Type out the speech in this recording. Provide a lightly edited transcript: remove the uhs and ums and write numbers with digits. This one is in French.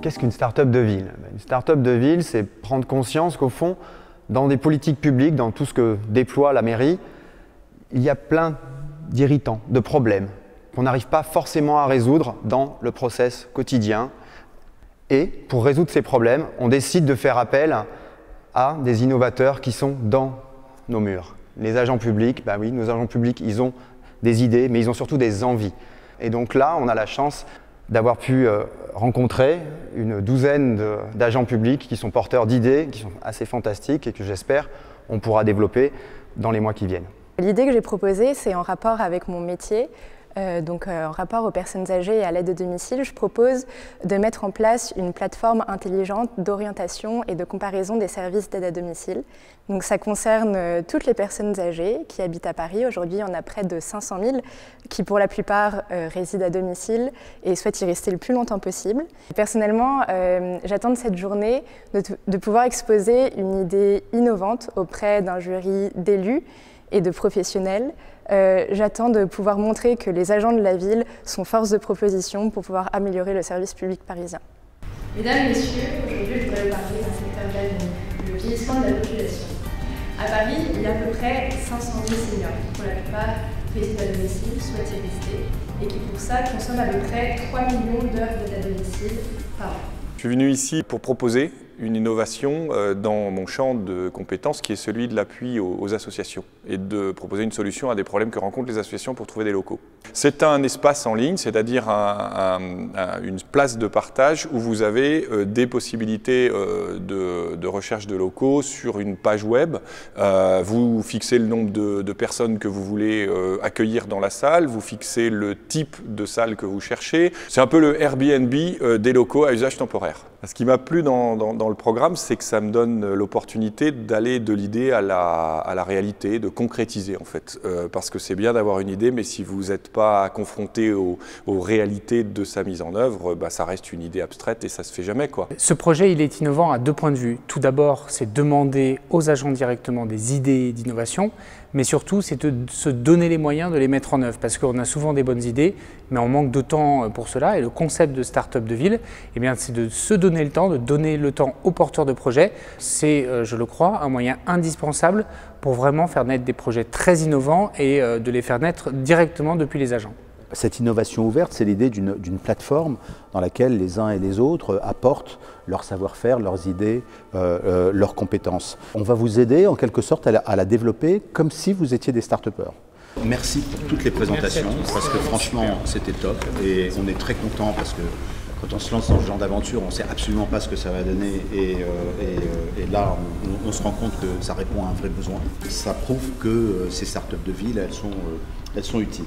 Qu'est-ce qu'une start-up de ville? Une start-up de ville, c'est prendre conscience qu'au fond, dans des politiques publiques, dans tout ce que déploie la mairie, il y a plein d'irritants, de problèmes qu'on n'arrive pas forcément à résoudre dans le process quotidien. Et pour résoudre ces problèmes, on décide de faire appel à des innovateurs qui sont dans nos murs. Les agents publics, ben oui, nos agents publics, ils ont des idées, mais ils ont surtout des envies. Et donc là, on a la chance d'avoir pu rencontrer une douzaine d'agents publics qui sont porteurs d'idées, qui sont assez fantastiques et que j'espère on pourra développer dans les mois qui viennent. L'idée que j'ai proposée, c'est en rapport avec mon métier. En rapport aux personnes âgées et à l'aide à domicile, je propose de mettre en place une plateforme intelligente d'orientation et de comparaison des services d'aide à domicile. Donc ça concerne toutes les personnes âgées qui habitent à Paris. Aujourd'hui, il y en a près de 500 000 qui, pour la plupart, résident à domicile et souhaitent y rester le plus longtemps possible. Personnellement, j'attends de cette journée de pouvoir exposer une idée innovante auprès d'un jury d'élus et de professionnels. J'attends de pouvoir montrer que les agents de la ville sont force de proposition pour pouvoir améliorer le service public parisien. Mesdames, Messieurs, aujourd'hui je voudrais vous parler d'un secteur d'avenir, le vieillissement de la population. À Paris, il y a à peu près 500 000 seniors qui, pour la plupart, résident à domicile, souhaitent y rester et qui, pour ça, consomment à peu près 3 millions d'heures d'aide à domicile par an. Je suis venu ici pour proposer une innovation dans mon champ de compétences qui est celui de l'appui aux associations et de proposer une solution à des problèmes que rencontrent les associations pour trouver des locaux. C'est un espace en ligne, c'est-à-dire une place de partage où vous avez des possibilités de recherche de locaux sur une page web. Vous fixez le nombre de personnes que vous voulez accueillir dans la salle, vous fixez le type de salle que vous cherchez. C'est un peu le Airbnb des locaux à usage temporaire. Ce qui m'a plu dans le programme, c'est que ça me donne l'opportunité d'aller de l'idée à la réalité, de concrétiser en fait. Parce que c'est bien d'avoir une idée, mais si vous n'êtes pas confronté aux réalités de sa mise en œuvre, bah, ça reste une idée abstraite et ça se fait jamais, quoi. Ce projet, il est innovant à deux points de vue. Tout d'abord, c'est demander aux agents directement des idées d'innovation, mais surtout, c'est de se donner les moyens de les mettre en œuvre, parce qu'on a souvent des bonnes idées, mais on manque de temps pour cela. Et le concept de start-up de ville, eh bien, c'est de se donner le temps, de donner le temps aux porteurs de projets. C'est, je le crois, un moyen indispensable pour vraiment faire naître des projets très innovants et de les faire naître directement depuis les agents. Cette innovation ouverte, c'est l'idée d'une plateforme dans laquelle les uns et les autres apportent leur savoir-faire, leurs idées, leurs compétences. On va vous aider en quelque sorte à la développer comme si vous étiez des start-upers. Merci pour toutes les présentations, parce que franchement c'était top et on est très content parce que quand on se lance dans ce genre d'aventure, on ne sait absolument pas ce que ça va donner et là on se rend compte que ça répond à un vrai besoin. Ça prouve que ces start-up de ville, elles sont utiles.